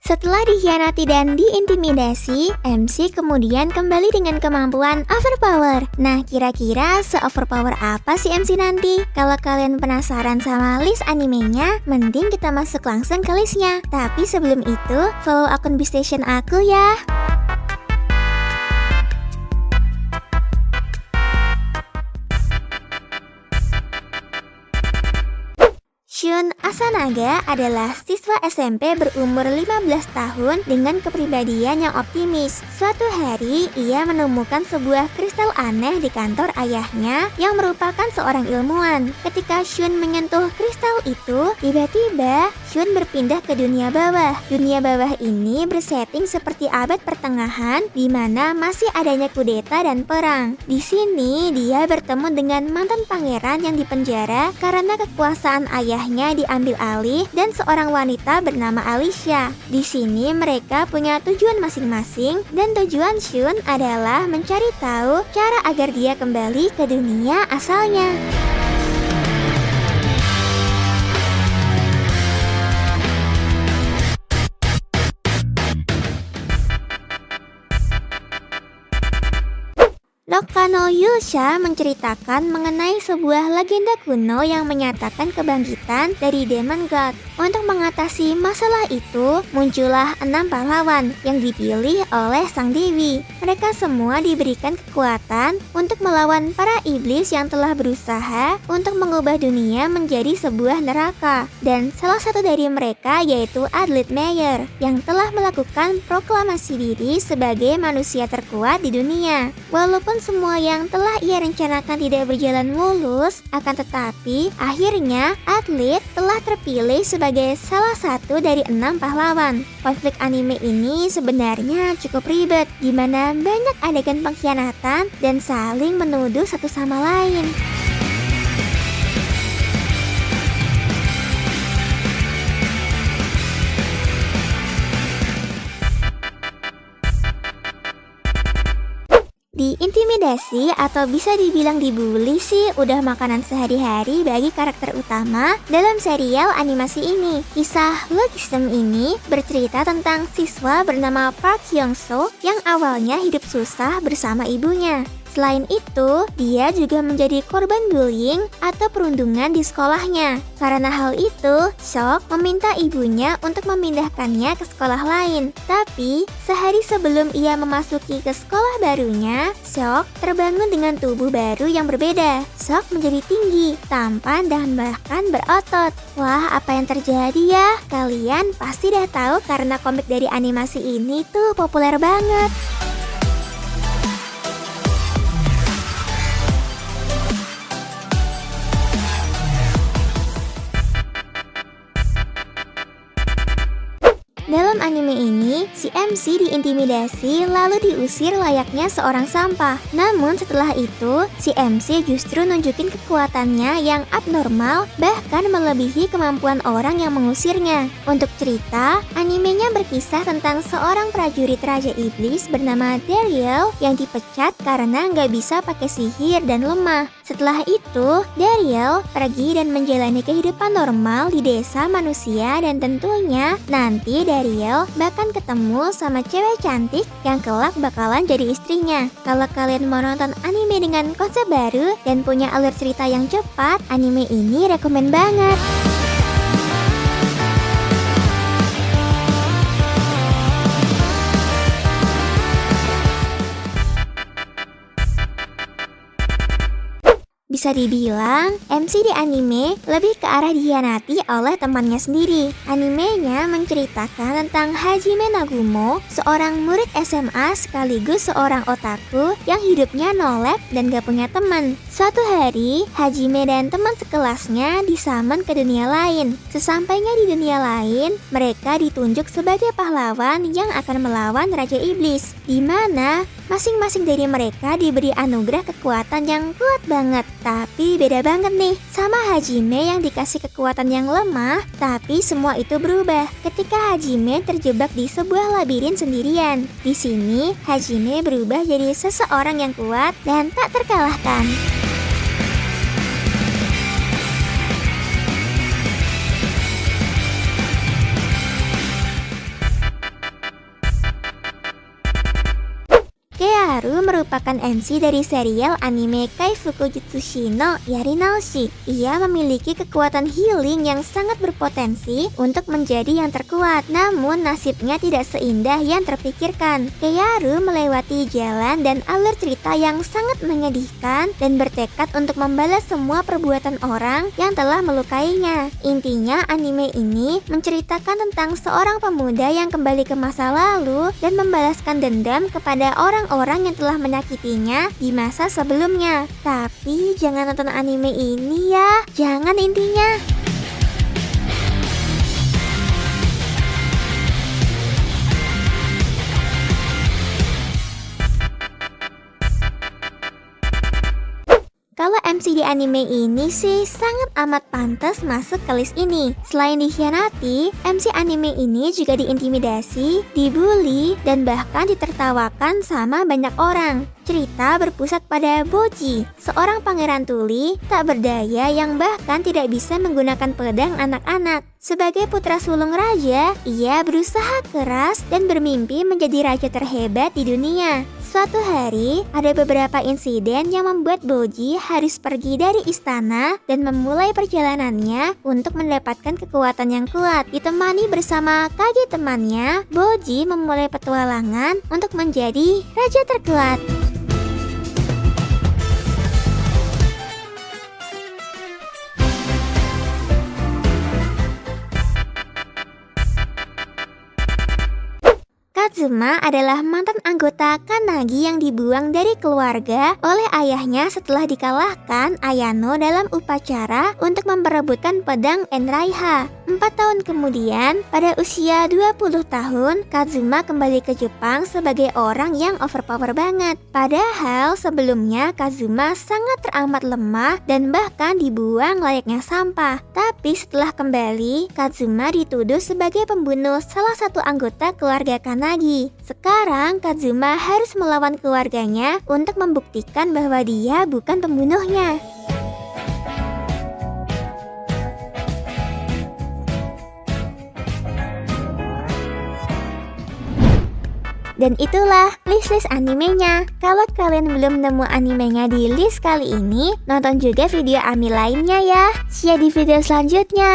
Setelah dikhianati dan diintimidasi, MC kemudian kembali dengan kemampuan overpower. Nah, kira-kira se-overpower apa sih MC nanti? Kalau kalian penasaran sama list animenya, mending kita masuk langsung ke listnya. Tapi sebelum itu, follow akun Beastation aku ya. Shun Asanaga adalah siswa SMP berumur 15 tahun dengan kepribadian yang optimis. Suatu hari, ia menemukan sebuah kristal aneh di kantor ayahnya yang merupakan seorang ilmuwan. Ketika Shun menyentuh kristal itu, tiba-tiba Shun berpindah ke dunia bawah. Dunia bawah ini bersetting seperti abad pertengahan di mana masih adanya kudeta dan perang. Di sini, dia bertemu dengan mantan pangeran yang dipenjara karena kekuasaan ayahnya diambil alih dan seorang wanita bernama Alicia. Di sini mereka punya tujuan masing-masing dan tujuan Shun adalah mencari tahu cara agar dia kembali ke dunia asalnya. Lokano Yusha menceritakan mengenai sebuah legenda kuno yang menyatakan kebangkitan dari Demon God. Untuk mengatasi masalah itu, muncullah 6 pahlawan yang dipilih oleh Sang Dewi. Mereka semua diberikan kekuatan untuk melawan para iblis yang telah berusaha untuk mengubah dunia menjadi sebuah neraka. Dan salah satu dari mereka yaitu Adlit Meyer yang telah melakukan proklamasi diri sebagai manusia terkuat di dunia. Walaupun semua yang telah ia rencanakan tidak berjalan mulus, akan tetapi akhirnya Adlit telah terpilih sebagai salah satu dari 6 pahlawan. Konflik anime ini sebenarnya cukup ribet, di mana banyak adegan pengkhianatan dan saling menuduh satu sama lain. Diintimidasi atau bisa dibilang dibully sih udah makanan sehari-hari bagi karakter utama dalam serial animasi ini. Kisah Logism ini bercerita tentang siswa bernama Park Hyung-soo yang awalnya hidup susah bersama ibunya. Selain itu, dia juga menjadi korban bullying atau perundungan di sekolahnya. Karena hal itu, Sok meminta ibunya untuk memindahkannya ke sekolah lain. Tapi, sehari sebelum ia memasuki ke sekolah barunya, Sok terbangun dengan tubuh baru yang berbeda. Sok menjadi tinggi, tampan, dan bahkan berotot. Wah, apa yang terjadi ya? Kalian pasti udah tahu karena komik dari animasi ini tuh populer banget. Dalam anime ini, si MC diintimidasi lalu diusir layaknya seorang sampah. Namun setelah itu, si MC justru nunjukin kekuatannya yang abnormal, bahkan melebihi kemampuan orang yang mengusirnya. Untuk cerita, animenya berkisah tentang seorang prajurit Raja Iblis bernama Dariel yang dipecat karena nggak bisa pakai sihir dan lemah. Setelah itu, Dariel pergi dan menjalani kehidupan normal di desa manusia dan tentunya nanti Dariel bahkan ketemu sama cewek cantik yang kelak bakalan jadi istrinya. Kalau kalian mau nonton anime dengan konsep baru dan punya alur cerita yang cepat, anime ini rekomen banget. Bisa dibilang, MC di anime lebih ke arah dikhianati oleh temannya sendiri. Animenya menceritakan tentang Hajime Nagumo, seorang murid SMA sekaligus seorang otaku yang hidupnya nolep dan gak punya teman. Suatu hari, Hajime dan teman sekelasnya disamon ke dunia lain. Sesampainya di dunia lain, mereka ditunjuk sebagai pahlawan yang akan melawan Raja Iblis, di mana masing-masing dari mereka diberi anugerah kekuatan yang kuat banget. Tapi beda banget nih sama Hajime yang dikasih kekuatan yang lemah, tapi semua itu berubah ketika Hajime terjebak di sebuah labirin sendirian. Di sini, Hajime berubah jadi seseorang yang kuat dan tak terkalahkan. merupakan MC dari serial anime Kaifuku Jutsushi no Yarinaoshi. Ia memiliki kekuatan healing yang sangat berpotensi untuk menjadi yang terkuat. Namun nasibnya tidak seindah yang terpikirkan. Keyaru melewati jalan dan alur cerita yang sangat menyedihkan dan bertekad untuk membalas semua perbuatan orang yang telah melukainya. Intinya anime ini menceritakan tentang seorang pemuda yang kembali ke masa lalu dan membalaskan dendam kepada orang-orang yang telah menyakitinya di masa sebelumnya. Tapi jangan nonton anime ini ya, jangan intinya. Kalau MC di anime ini sih sangat amat pantas masuk ke list ini. Selain dikhianati, MC anime ini juga diintimidasi, dibully, dan bahkan ditertawakan sama banyak orang. Cerita berpusat pada Boji, seorang pangeran tuli tak berdaya yang bahkan tidak bisa menggunakan pedang anak-anak. Sebagai putra sulung raja, ia berusaha keras dan bermimpi menjadi raja terhebat di dunia. Suatu hari, ada beberapa insiden yang membuat Boji harus pergi dari istana dan memulai perjalanannya untuk mendapatkan kekuatan yang kuat. Ditemani bersama Kage temannya, Boji memulai petualangan untuk menjadi raja terkuat. Kazuma adalah mantan anggota Kanagi yang dibuang dari keluarga oleh ayahnya setelah dikalahkan Ayano dalam upacara untuk memperebutkan pedang Enraiha. 4 tahun kemudian, pada usia 20 tahun, Kazuma kembali ke Jepang sebagai orang yang overpower banget. Padahal sebelumnya Kazuma sangat teramat lemah dan bahkan dibuang layaknya sampah. Tapi setelah kembali, Kazuma dituduh sebagai pembunuh salah satu anggota keluarga Kanagi. Sekarang Kazuma harus melawan keluarganya untuk membuktikan bahwa dia bukan pembunuhnya. Dan itulah list-list animenya. Kalau kalian belum nemu animenya di list kali ini, nonton juga video Ami lainnya ya. See you di video selanjutnya.